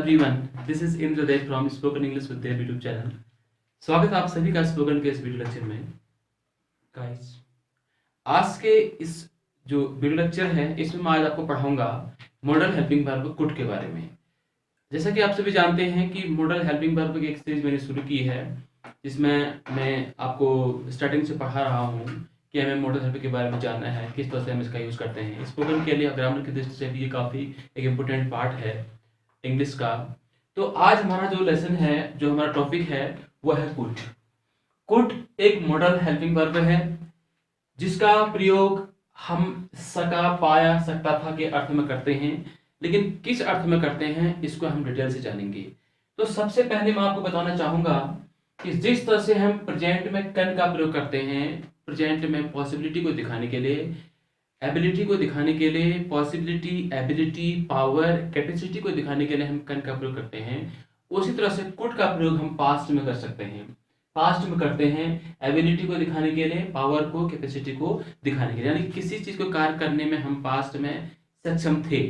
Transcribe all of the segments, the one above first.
Everyone, this is Indradev from spoken English with Dev YouTube channel. स्वागत है आप सभी का स्पोकन के इस वीडियो लेक्चर में। गाइस, आज के इस जो वीडियो लेक्चर है इसमें मैं आज आपको पढ़ाऊंगा मॉडल हेल्पिंग वर्ब कुड के बारे में। जैसा कि आप सभी जानते हैं कि मॉडल हेल्पिंग वर्ब की एक सीरीज मैंने शुरू की है, जिसमें मैं आपको स्टार्टिंग से पढ़ा रहा हूँ कि हमें मॉडल हेल्पिंग के बारे में जानना है, किस तरह से हम इसका यूज़ करते हैं। स्पोकन के लिए ग्रामर की दृष्टि से भी ये काफ़ी एक इम्पोर्टेंट पार्ट है इंग्लिश का। तो आज हमारा जो लेसन है, जो हमारा टॉपिक है, वो है कुड। कुड एक मॉडल हेल्पिंग वर्ब है जिसका प्रयोग हम सका, पाया, सकता था के अर्थ में करते हैं, लेकिन किस अर्थ में करते हैं इसको हम डिटेल से जानेंगे। तो सबसे पहले मैं आपको बताना चाहूंगा कि जिस तरह से हम प्रेजेंट में कैन का प्रयोग करते हैं, प्रेजेंट में पॉसिबिलिटी को दिखाने के लिए, एबिलिटी को दिखाने के लिए, पॉसिबिलिटी, एबिलिटी, पावर, कैपेसिटी को दिखाने के लिए हम कैन का प्रयोग करते हैं, उसी तरह से कुड का प्रयोग हम पास्ट में कर सकते हैं। पास्ट में करते हैं एबिलिटी को दिखाने के लिए, पावर को, कैपेसिटी को दिखाने के लिए, यानी किसी चीज को कार्य करने में हम पास्ट में सक्षम थे,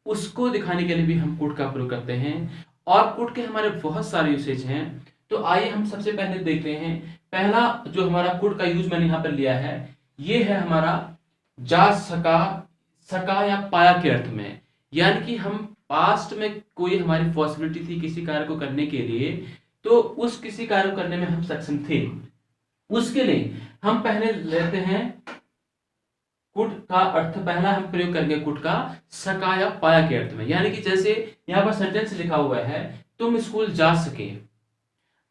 उसको दिखाने के लिए भी हम कुड का प्रयोग करते हैं। और कुड के हमारे बहुत सारे यूसेज हैं। तो आइए हम सबसे पहले देखते हैं। पहला जो हमारा कुड का यूज मैंने यहाँ पर लिया है, ये है हमारा जा सका, सका या पाया के अर्थ में। यानी कि हम पास्ट में कोई हमारी पॉसिबिलिटी थी किसी कार्य को करने के लिए, तो उस किसी कार्य को करने में हम सक्षम थे, उसके लिए हम पहले लेते हैं कुड का अर्थ। पहला हम प्रयोग करेंगे कुड का सका या पाया के अर्थ में। यानी कि जैसे यहां पर सेंटेंस लिखा हुआ है, तुम स्कूल जा सके।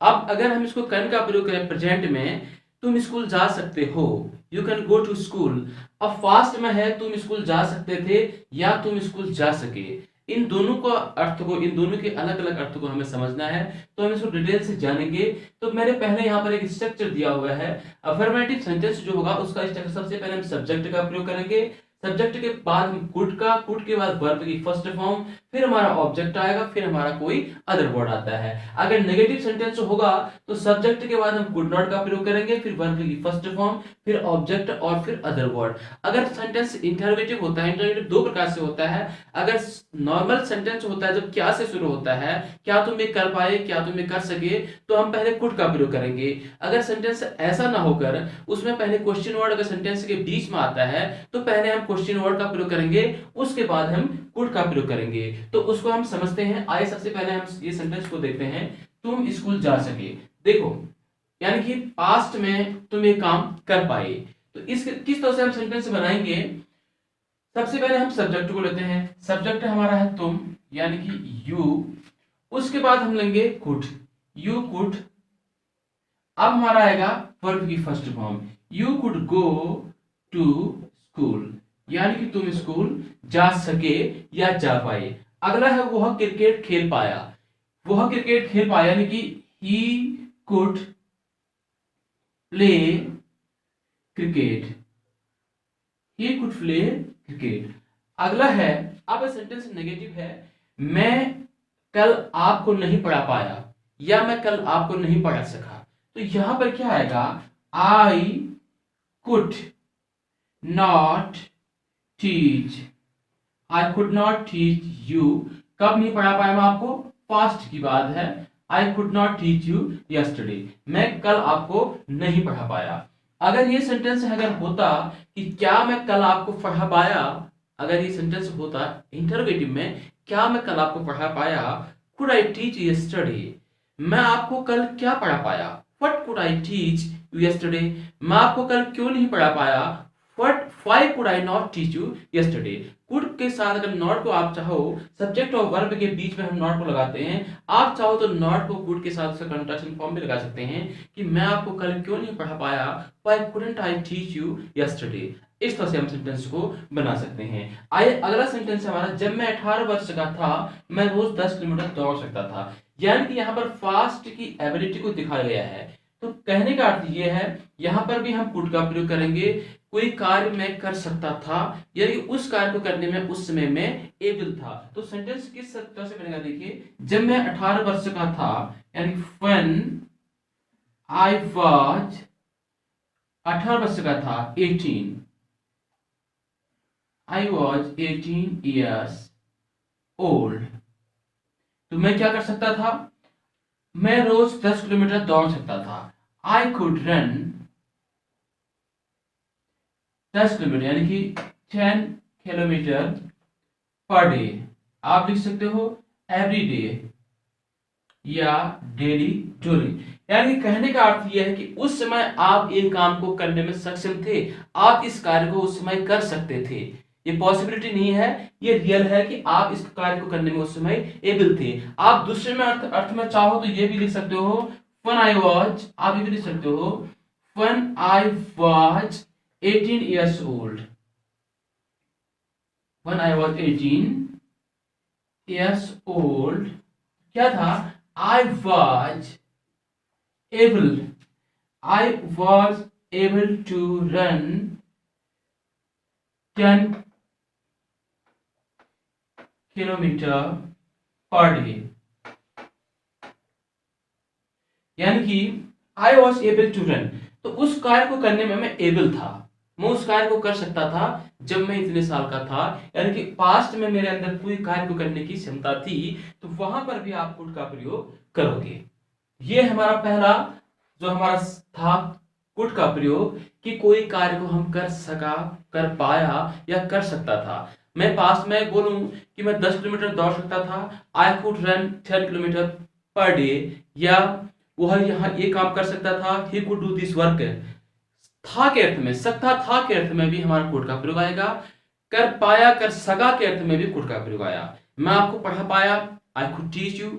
अब अगर हम इसको कैन का प्रयोग करें प्रेजेंट में, तुम स्कूल जा सकते हो, you can go to school. अब फास्ट में है तुम स्कूल जा सकते थे या तुम स्कूल जा सके। इन दोनों को अर्थ को, इन दोनों के अलग अलग अर्थ को हमें समझना है, तो हम इसको डिटेल से जानेंगे। तो मैंने पहले यहाँ पर एक स्ट्रक्चर दिया हुआ है। अफर्मेटिव सेंटेंस जो होगा उसका स्ट्रक्चर, सबसे पहले हम सब्जेक्ट का प्रयोग करेंगे, सब्जेक्ट के बाद हम कुड का, कुड के बाद वर्ब की फर्स्ट फॉर्म, फिर हमारा ऑब्जेक्ट आएगा, फिर हमारा कोई अदर वर्ड आता है। अगर नेगेटिव सेंटेंस होगा तो सब्जेक्ट के बाद हम कुड नॉट का प्रयोग करेंगे, फिर वर्ब की फर्स्ट फॉर्म, फिर ऑब्जेक्ट और फिर अदर वर्ड। अगर सेंटेंस इंटरोगेटिव होता है, इंटरोगेटिव दो प्रकार से होता है। अगर नॉर्मल सेंटेंस होता है जब क्या से शुरू होता है, क्या तुम ये कर पाए, क्या तुम ये कर सके, तो हम पहले कुड का प्रयोग करेंगे। अगर सेंटेंस ऐसा ना होकर उसमें पहले क्वेश्चन वर्ड अगर सेंटेंस के बीच में आता है, तो पहले हम क्वेश्चन वर्ड का प्रयोग करेंगे, उसके बाद हम कुड का प्रयोग करेंगे। तो उसको हम समझते हैं। आइए सबसे पहले हम ये सेंटेंस को देखते हैं, तुम स्कूल जा सके। देखो, यानी कि पास्ट में तुम ये काम कर पाए। तो इस किस तरह से हम सेंटेंस बनाएंगे। सबसे पहले हम सब्जेक्ट को लेते हैं। सब्जेक्ट हमारा है तुम, यानी कि यू। उसके बाद हम लेंगे कुड, यू कुड। अब हमारा आएगा वर्ब की first form, you could go to school, यानी कि तुम स्कूल जा सके या जा पाए। अगला है वह क्रिकेट खेल पाया, वह क्रिकेट खेल पाया, यानी कि he could play cricket, he could play cricket. अगला है, अब सेंटेंस नेगेटिव है, मैं कल आपको नहीं पढ़ा पाया या मैं कल आपको नहीं पढ़ा सका। तो यहां पर क्या आएगा, I could not teach, I could not teach you. कब नहीं पढ़ा पाया मैं आपको, पास्ट की बात है। I could not teach you yesterday, मैं कल आपको नहीं पढ़ा पाया। अगर ये सेंटेंस अगर होता कि क्या मैं कल आपको पढ़ा पाया, अगर ये सेंटेंस होता इंटरोगेटिव में, क्या मैं कल आपको पढ़ा पाया, कुड आई टीच यस्टरडे, मैं आपको कल क्या पढ़ा पाया, what could I teach you yesterday, मैं आपको कल क्यों नहीं पढ़ा पाया, what why could I not teach you yesterday. Could के साथ अगर नॉट को आप चाहो, सब्जेक्ट और वर्ब के बीच में हम नॉट को लगाते हैं, आप चाहो तो नॉट को कुड के साथ उसका कंट्रैक्शन फॉर्म भी लगा सकते हैं कि मैं आपको कल क्यों नहीं पढ़ा पाया, why couldn't I teach you yesterday. इस तरह से हम सेंटेंस को बना सकते हैं। आइए अगला सेंटेंस हमारा, जब मैं 18 वर्ष का था मैं रोज 10 किलोमीटर दौड़ सकता था। यानी कि यहाँ पर फास्ट की एबिलिटी को दिखाया गया है। तो कहने का अर्थ ये है, यहाँ पर भी हम कुड का प्रयोग करेंगे। कोई कार्य मैं कर सकता था, यानी उस कार्य को करने में उस समय में एबल था। तो सेंटेंस किस तरह से बनेगा, देखिए, जब मैं 18 वर्ष का था, यानी व्हेन आई वाज, 18 वर्ष का था, 18, आई वाज 18 years old। तो मैं क्या कर सकता था, मैं रोज 10 किलोमीटर दौड़ सकता था। आई कुड रन 10 किलोमीटर यानी कि 10 किलोमीटर पर डे। आप लिख सकते हो एवरी डे या डेली डूरिंग। यानी कहने का अर्थ यह है कि उस समय आप एक काम को करने में सक्षम थे, आप इस कार्य को उस समय कर सकते थे। ये पॉसिबिलिटी नहीं है, ये रियल है कि आप इस कार्य को करने में उस समय एबल थे। आप दूसरे में अर्थ में चाहो तो ये भी लिख सकते हो व्हेन आई वाज, आप ये भी लिख सकते हो when I was 18 years old, when I was 18 years old क्या था, I was able, I was able to run 10 kilometre per day. यानी कि I was able to run, तो उस कार्य को करने में मैं एबल था, मैं उस कार्य को कर सकता था जब मैं इतने साल का था। यानी कि पास्ट में मेरे अंदर पूरी कार्य को करने की क्षमता थी, तो वहां पर भी आप कुड का प्रयोग करोगे। ये हमारा पहला जो हमारा था कुड का प्रयोग, कि कोई कार्य को हम कर सका, कर पाया या कर सकता था। मैं पास्ट में बोलूं कि मैं 10 किलोमीटर दौड़ सकता था, I could run 10 kilometre per day, या वह यहाँ ये काम कर सकता था, he could do this work. था के अर्थ में, सकता था के अर्थ में भी हमारा कुड का प्रयोग आएगा, कर पाया कर सका के अर्थ में भी कुड का प्रयोग आया। मैं आपको पढ़ा पाया, आई कुड टीच यू।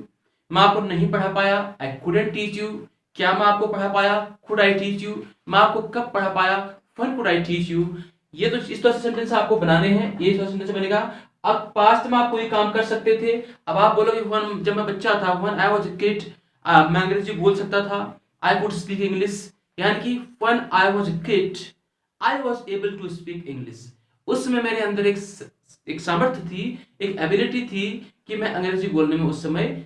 मैं आपको नहीं पढ़ा पाया, आई कुडंट टीच यू। क्या मैं आपको पढ़ा पाया, कुड आई टीच यू। मैं आपको कब पढ़ा पाया, when could I teach you. ये तो इस तरह से सेंटेंस आपको बनाने हैं, ये इस तरह से सेंटेंस बनेगा। अब पास्ट में आप कोई काम कर सकते थे, अब आप बोलोगे व्हेन, जब मैं बच्चा था, when I was a kid, मैं अंग्रेजी बोल सकता था, आई कुड स्पीक इंग्लिश। यानी कि when I was a kid I was able to speak English. उस समय मेरे अंदर एक सामर्थ्य थी, एक एबिलिटी थी कि मैं अंग्रेजी बोलने में उस समय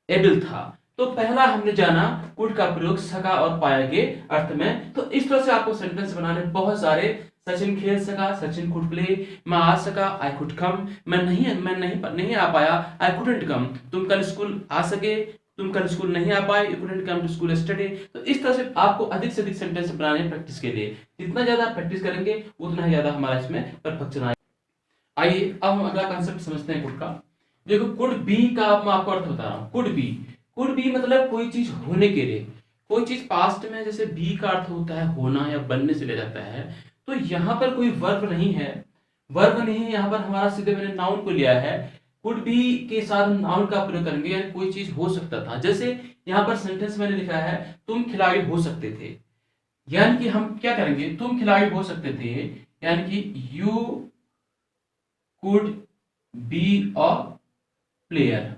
एबल था। तो पहला हमने जाना कुड का प्रयोग सका और पाया के अर्थ में। तो इस तरह से आपको सेंटेंस बनाने बहुत सारे, सचिन खेल सका, सचिन कुड प्ले, मैं आ सका, आई कुड कम, मैं नहीं आ पाया, आई कुडंट कम, तुम कल स्कूल आ सके, तुम कल स्कूल नहीं आ पाए, you couldn't come to school yesterday. तो इस तरह से आपको अधिक से अधिक सेंटेंस बनाने प्रैक्टिस के लिए, जितना ज्यादा प्रैक्टिस करेंगे उतना ही ज्यादा हमारा इसमें परफेक्शन आएगा। आइए अब हम अगला कंसेप्ट समझते हैं कुड का। देखो कुड बी का मैं आपको अर्थ बता रहा हूं। कुड बी मतलब कोई चीज होने के लिए, कोई चीज पास्ट में, जैसे बी का अर्थ होता है होना या बनने से ले जाता है। तो यहाँ पर कोई वर्ब नहीं है, वर्ब नहीं है यहाँ पर, हमारा सीधे मैंने नाउन को लिया है। कुड बी के साथ नाउन का प्रयोग करेंगे, यानी कोई चीज हो सकता था। जैसे यहाँ पर सेंटेंस मैंने लिखा है तुम खिलाड़ी हो सकते थे, यानी कि हम क्या करेंगे, तुम खिलाड़ी हो सकते थे, यानी कि you could be a player,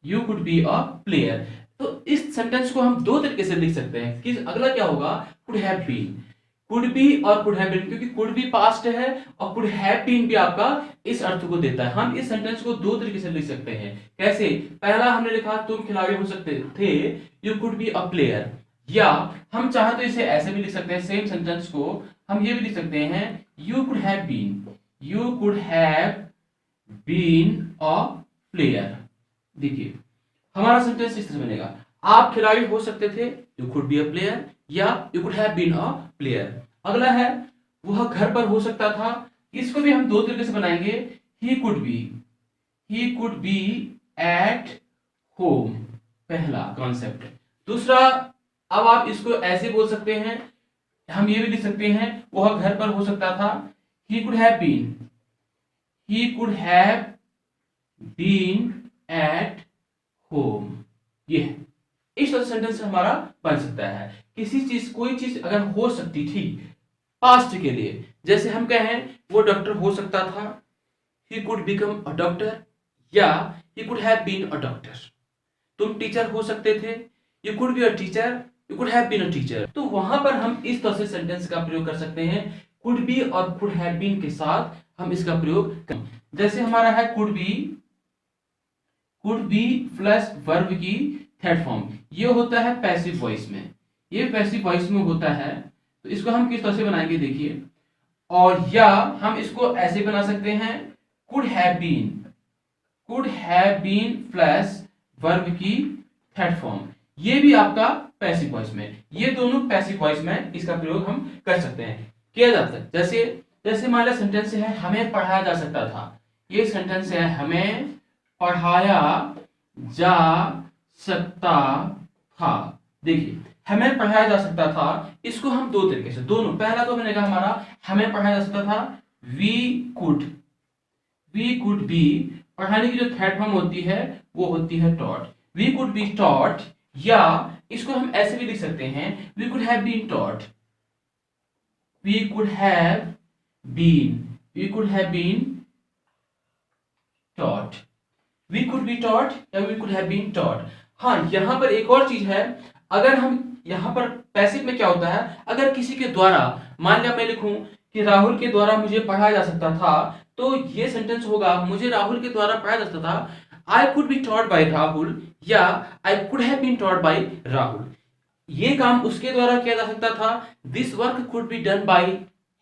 you could be a player. तो इस सेंटेंस को हम दो तरीके से लिख सकते हैं कि अगला क्या होगा, could have been, could be और कुड हैव बीन, क्योंकि कुड बी पास्ट है और कुड हैव बीन भी आपका इस अर्थ को देता है। हम इस सेंटेंस को दो तरीके से लिख सकते हैं। कैसे, पहला हमने लिखा तुम खिलाड़ी हो सकते थे, you could be a player, या हम चाहे तो इसे ऐसे भी लिख सकते हैं, सेम सेंटेंस को हम ये भी लिख सकते हैं, you could have been, you could have been a player. देखिए हमारा सेंटेंस इस तरह बनेगा, आप खिलाड़ी हो सकते थे, you could be a player, या you could have been a player. अगला है वह घर पर हो सकता था, इसको भी हम दो तरीके से बनाएंगे, he could be at home, पहला कॉन्सेप्ट। दूसरा, अब आप इसको ऐसे बोल सकते हैं, हम ये भी लिख सकते हैं वह घर पर हो सकता था, he could have been at home. ये इस तरह सेंटेंस हमारा बन सकता है। किसी चीज, कोई चीज अगर हो सकती थी पास्ट के लिए, जैसे हम कहें वो डॉक्टर हो सकता था, he could become a doctor, या he could have been a doctor. तुम टीचर हो सकते थे, you could be a teacher, you could have been a teacher. तो वहां पर हम इस तरह से सेंटेंस का प्रयोग कर सकते हैं, कुड बी और कुड हैव बीन के साथ हम इसका प्रयोग कर। जैसे हमारा है कुड बी प्लस वर्ब की थर्ड फॉर्म, ये होता है पैसिव वॉइस में, ये पैसिव वॉइस में होता है। तो इसको हम किस तरह से बनाएंगे देखिए, और या हम इसको ऐसे बना सकते हैं, could have been plus verb की थर्ड फॉर्म। ये भी आपका पैसिव वॉइस में, ये दोनों पैसिव वॉइस में इसका प्रयोग हम कर सकते हैं, किया जाता है। जैसे जैसे मान लो सेंटेंस है हमें पढ़ाया जा सकता था, ये सेंटेंस है हमें पढ़ाया जा सकता था। देखिए हमें पढ़ाया जा सकता था, इसको हम दो तरीके से, दोनों, पहला तो मैंने कहा हमारा हमें पढ़ाया जा सकता था, वी कुड बी, पढ़ाने की जो थर्ड फॉर्म होती है वो होती है taught, we could be taught, या इसको हम ऐसे भी लिख सकते हैं, we could have been taught, we could have been taught, we could be taught या we could have been taught. हाँ, यहां पर एक और चीज है, अगर हम यहां पर पैसिव में क्या होता है, अगर किसी के द्वारा, मान लिया मैं लिखूं कि राहुल के द्वारा मुझे पढ़ाया जा सकता था, तो ये सेंटेंस होगा मुझे राहुल के द्वारा पढ़ाया जा सकता था, I could be taught by Rahul, या I could have been taught by Rahul. ये काम उसके द्वारा किया जा सकता था, this work could be done by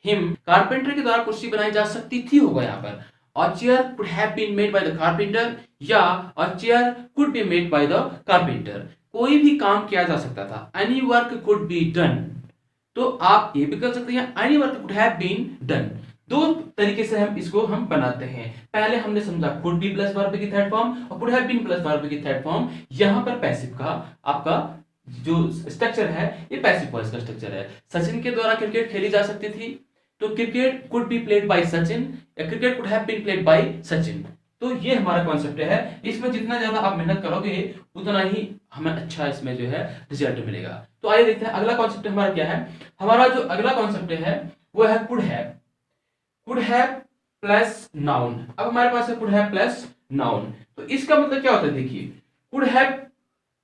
him, carpenter के द्वारा कुर्सी बनाई जा सकती थी होगा यहाँ पर, और chair could have been made by the carpenter, या और chair could be made by the carpenter. कोई भी काम किया जा सकता था, any work could be done, तो आप ये भी कर सकते हैं any work could have been done. दो तरीके से हम इसको बनाते हैं। पहले हमने समझा कुड बी प्लस वर्ब की थर्ड फॉर्म और could have been plus verb की थर्ड फॉर्म। यहां पर पैसिव का आपका जो स्ट्रक्चर है ये पैसिव वॉइस का स्ट्रक्चर है। सचिन के द्वारा क्रिकेट खेली जा सकती थी, तो cricket could be played by Sachin, या cricket could have been played by Sachin. तो ये हमारा कॉन्सेप्ट है, इसमें जितना ज्यादा आप मेहनत करोगे उतना ही हमें अच्छा इसमें जो है रिजल्ट मिलेगा। तो आइए देखते हैं अगला कॉन्सेप्ट हमारा क्या है। हमारा जो अगला कॉन्सेप्ट है वो है कुड हैव प्लस नाउन। अब हमारे पास है कुड हैव प्लस नाउन, तो इसका मतलब क्या होता है, देखिए कुड हैव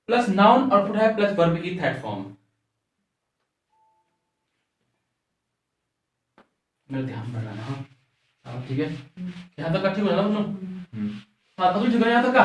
प्लस नाउन और कुड हैव प्लस वर्ब की थर्ड फॉर्म। मेरा ध्यान बढ़ाना, हाँ ठीक है, यहाँ तक का ठीक हो जाना दोनों, हाँ तो ठीक है यहाँ तक का।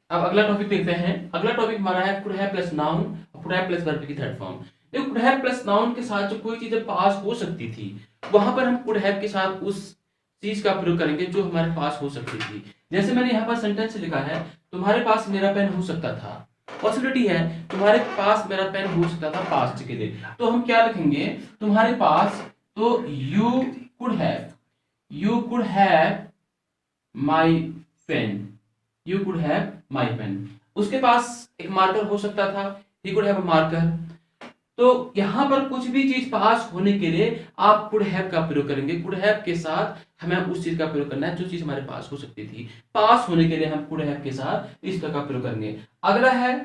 अब अगला टॉपिक देखते हैं। अगला टॉपिक हमारा है कुड हैव प्लस नाउन और कुड हैव प्लस वर्ब की थर्ड फॉर्म। देखो कुड हैव प्लस नाउन के साथ जो कोई चीज पास हो सकती थी, वहां पर हम कुड हैव के साथ उस चीज का प्रयोग करेंगे जो हमारे पास हो सकती थी। जैसे मैंने यहाँ पर सेंटेंस लिखा है, तुम्हारे पास मेरा पेन हो सकता था, पॉसिबिलिटी है तुम्हारे पास मेरा पेन हो सकता था पास्ट के लिए, तो हम क्या लिखेंगे, तुम्हारे पास, तो you could have my pen, you could have my pen. उसके पास एक मार्कर हो सकता था, he could have a marker. तो यहां पर कुछ भी चीज पास होने के लिए आप कुड हैव का प्रयोग करेंगे। कुड हैव के साथ हमें उस चीज का प्रयोग करना है जो चीज हमारे पास हो सकती थी, पास होने के लिए हम कुड हैव के साथ इस तरह का प्रयोग करेंगे। अगला है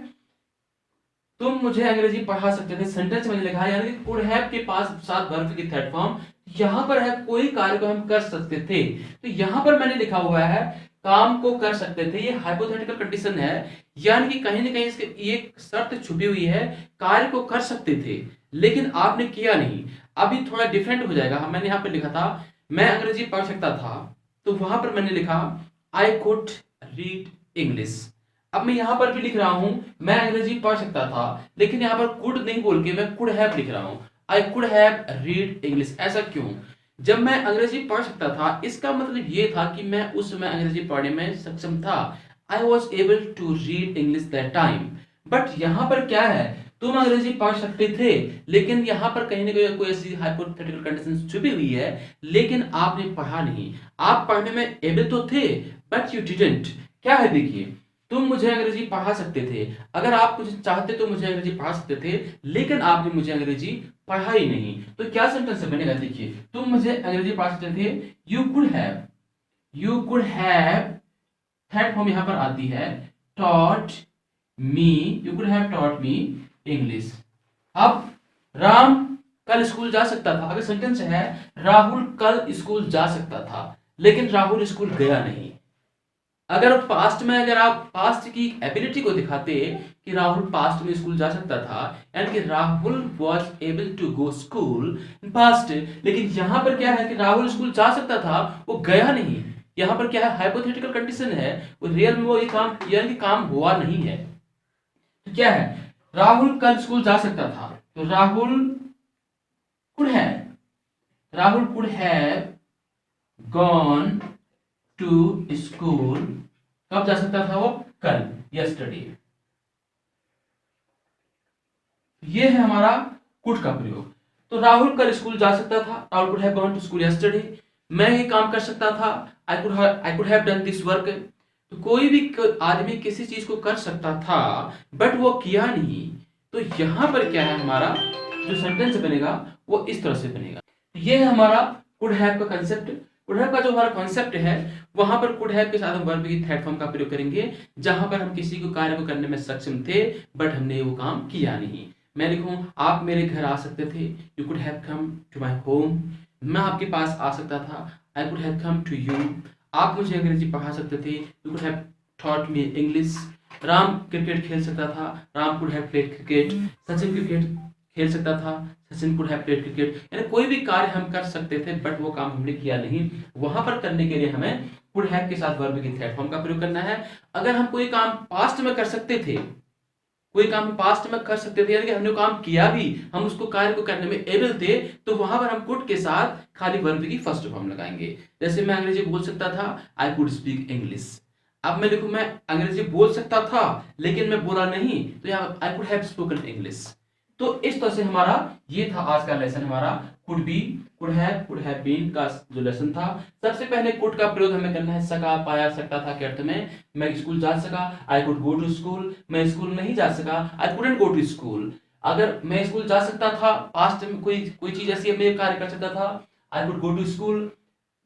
तुम मुझे अंग्रेजी पढ़ा सकते थे, सेंटेंस में लिखा है यानी कि कुड हैव के पास साथ वर्ब की थर्ड फॉर्म, यहां पर है कोई कार्य को हम कर सकते थे, तो यहां पर मैंने लिखा हुआ है काम को कर सकते थे, ये हाइपोथेटिकल कंडीशन है, यानी कि कहीं ना कहीं इसके एक शर्त छुपी हुई है, कार्य को कर सकते थे लेकिन आपने किया नहीं। अभी थोड़ा डिफरेंट हो जाएगा, मैंने यहाँ पे लिखा था मैं अंग्रेजी पढ़ सकता था, तो वहां पर मैंने लिखा आई कुड रीड इंग्लिश। अब मैं यहां पर भी लिख रहा हूं मैं अंग्रेजी पढ़ सकता था, लेकिन यहां पर कुड नहीं बोल के मैं कुड हैव लिख रहा हूं, आई कुड हैव रीड इंग्लिश। ऐसा क्यों? जब मैं अंग्रेजी पढ़ सकता था इसका मतलब ये था कि मैं उस समय अंग्रेजी पढ़ने में सक्षम था, I was able to read English that time. But यहां पर क्या है, तुम अंग्रेजी पढ़ सकते थे लेकिन यहां पर कहीं ना कहीं कोई ऐसी हाइपोथेटिकल कंडीशन छुपी हुई है, लेकिन आपने पढ़ा नहीं। आप पढ़ने में एबल तो थे बट यू डिडंट। क्या है, देखिए तुम मुझे अंग्रेजी पढ़ा सकते थे, अगर आप कुछ चाहते तो मुझे अंग्रेजी पढ़ा सकते थे, लेकिन आपने मुझे अंग्रेजी पढ़ा ही नहीं। तो क्या सेंटेंस बनेगा, देखिए तुम मुझे अंग्रेजी पढ़ा सकते थे, you could have third form यहां पर आती है taught me, you could have taught me English. अब राम कल स्कूल जा सकता था, अगर सेंटेंस है राहुल कल स्कूल जा सकता था लेकिन राहुल स्कूल गया नहीं। अगर पास्ट में अगर आप पास्ट की एबिलिटी को दिखाते कि राहुल पास्ट में स्कूल जा सकता था, यानी कि Rahul was able to go school in past, लेकिन यहां पर क्या है कि राहुल स्कूल जा सकता था वो गया नहीं। यहां पर क्या है, हाइपोथेटिकल कंडीशन है, वो रियल में वो ये काम यानी कि काम हुआ नहीं है। तो क्या है, राहुल कल स्कूल जा सकता था, तो Rahul could have gone to school कब जा सकता था वो? कल, यस्टरडे। ये है हमारा कुड का प्रयोग। तो राहुल कल स्कूल जा सकता था, Rahul could have gone to school yesterday. मैं ये काम कर सकता था, I could have done this work. तो कोई भी आदमी किसी चीज को कर सकता था बट वो किया नहीं। तो यहां पर क्या है, हमारा जो सेंटेंस बनेगा वो इस तरह से बनेगा। ये है हमारा कुड हैव का कंसेप्ट। कुड हैव का जो हमारा कॉन्सेप्ट है, वहां पर कुड हैव के साथ हम वर्ब की थर्ड फॉर्म का प्रयोग करेंगे, जहां पर हम किसी को कार्य को करने में सक्षम थे बट हमने वो काम किया नहीं। मैं लिखूं, आप मेरे घर आ सकते थे, you could have come to my home. मैं आपके पास आ सकता था, I could have come to you. आप मुझे अंग्रेजी पढ़ा सकते थे, you could have taught me English. Ram cricket खेल सकता था, Ram could have played cricket. Sachin cricket खेल सकता था, Sachin could have played cricket. यानी कोई भी कार्य हम कर सकते थे बट वो काम हमने किया नहीं। वहां पर करने के लिए हमें कुड हैव के साथ वर्ब की थर्ड फॉर्म का प्रयोग करना है। अगर हम कोई काम पास्ट में कर सकते थे, कोई काम पास्ट में कर सकते थे, यानी कि हमने काम किया भी, हम उसको कार्य को करने में एबल थे, तो वहां पर हम कुड के साथ खाली वर्ब की फर्स्ट फॉर्म लगाएंगे। जैसे मैं अंग्रेजी बोल सकता था, आई कुड स्पीक इंग्लिश। अब मैं लिखूं, मैं अंग्रेजी बोल सकता था लेकिन मैं बोला नहीं, तो यहाँ आई कुड हैव स्पोकन इंग्लिश। तो इस तरह से हमारा ये था आज का लेसन, हमारा could be, could have been का जो लेसन था। सबसे पहले कुड का प्रयोग हमें करना है सका, पाया, सकता था के अर्थ में। मैं स्कूल जा सका, I could go to school. मैं स्कूल नहीं जा सका, I couldn't go to school. अगर मैं स्कूल जा सकता था, पास्ट में कोई चीज ऐसी है मैं कार्य कर सकता था, I could go to school.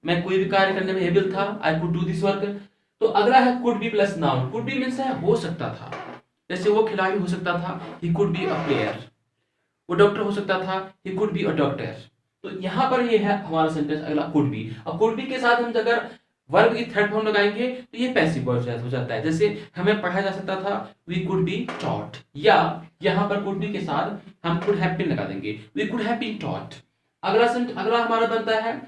मैं कोई भी कार्य करने में एबल था, I could do this work. तो अगला है could be plus noun. Could be means है हो सकता था, जैसे वो खिलाड़ी हो सकता था, he could be a player. वो डॉक्टर हो सकता था, he could be a doctor. तो यहां पर ये है हमारा सेंटेंस अगला कुड बी। और कुड बी के साथ हम अगर वर्ब की थर्ड फॉर्म लगाएंगे तो ये पैसिव वॉइस हो जाता है। जैसे हमें पढ़ाया जा सकता था, वी कुड बी टॉट, या यहां पर कुड बी के साथ हम कुड हैव बीन लगा देंगे, we could have been taught. अगला हमारा बनता है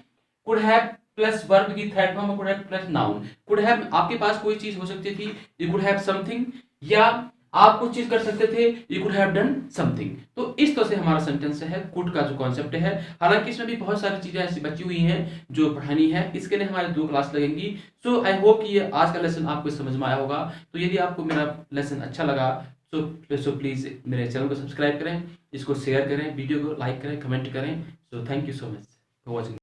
कुड हैव प्लस वर्ब की third form, could have plus noun. Could have, आपके पास कोई चीज हो सकती थी, यू कुड हैव समथिंग, या आप कुछ चीज कर सकते थे, you could have done something. तो इस तरह से हमारा सेंटेंस है कुड का जो कॉन्सेप्ट है। हालांकि इसमें भी बहुत सारी चीजें ऐसी बची हुई हैं जो पढ़ानी है, इसके लिए हमारे 2 क्लास लगेंगी। सो आई होप कि ये आज का लेसन आपको समझ में आया होगा। तो यदि आपको मेरा लेसन अच्छा लगा सो प्लीज मेरे चैनल को सब्सक्राइब करें, इसको शेयर करें, वीडियो को लाइक करें, कमेंट करें। So thank you so much for watching.